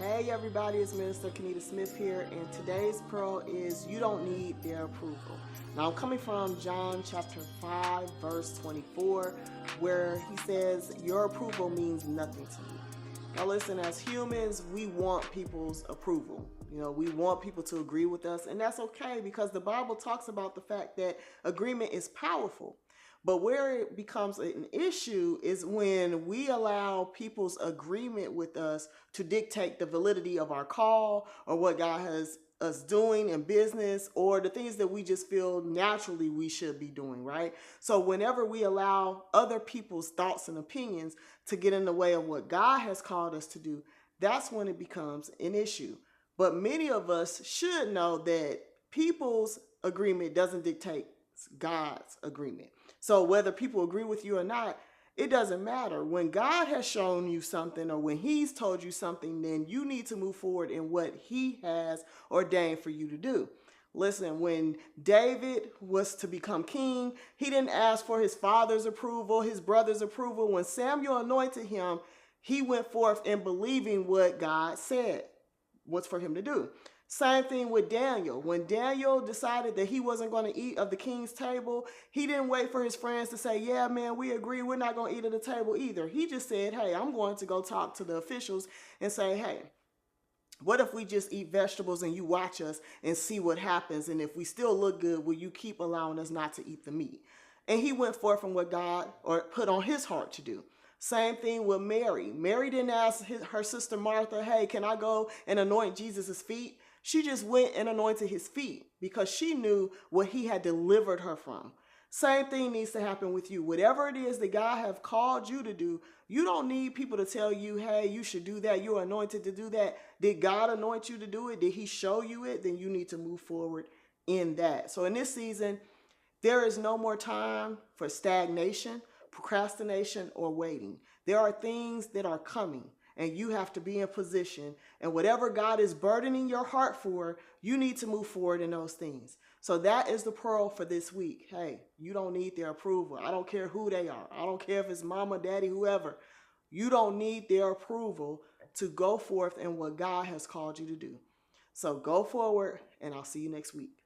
Hey everybody, it's Minister Kenita Smith here, and today's pearl is you don't need their approval. Now I'm coming from John chapter 5 verse 24, where he says your approval means nothing to you. Now listen, as humans, we want people's approval. We want people to agree with us, and that's okay because the Bible talks about the fact that agreement is powerful. But where it becomes an issue is when we allow people's agreement with us to dictate the validity of our call or what God has us doing in business or the things that we just feel naturally we should be doing, right? So whenever we allow other people's thoughts and opinions to get in the way of what God has called us to do, that's when it becomes an issue. But many of us should know that people's agreement doesn't dictate God's agreement. So whether people agree with you or not, it doesn't matter. When God has shown you something or when he's told you something, then you need to move forward in what he has ordained for you to do. Listen, when David was to become king, he didn't ask for his father's approval, his brother's approval. When Samuel anointed him, he went forth in believing what God said was for him to do. Same thing with Daniel. When Daniel decided that he wasn't going to eat of the king's table, he didn't wait for his friends to say, yeah, man, we agree. We're not going to eat at the table either. He just said, hey, I'm going to go talk to the officials and say, hey, what if we just eat vegetables and you watch us and see what happens? And if we still look good, will you keep allowing us not to eat the meat? And he went forth from what God or put on his heart to do. Same thing with Mary. Mary didn't ask her sister Martha, hey, can I go and anoint Jesus' feet? She just went and anointed his feet because she knew what he had delivered her from. Same thing needs to happen with you. Whatever it is that God have called you to do, you don't need people to tell you, hey, you should do that. You're anointed to do that. Did God anoint you to do it? Did he show you it? Then you need to move forward in that. So in this season, there is no more time for stagnation, procrastination, or waiting. There are things that are coming. And you have to be in position. And whatever God is burdening your heart for, you need to move forward in those things. So that is the pearl for this week. Hey, you don't need their approval. I don't care who they are. I don't care if it's mama, daddy, whoever. You don't need their approval to go forth in what God has called you to do. So go forward, and I'll see you next week.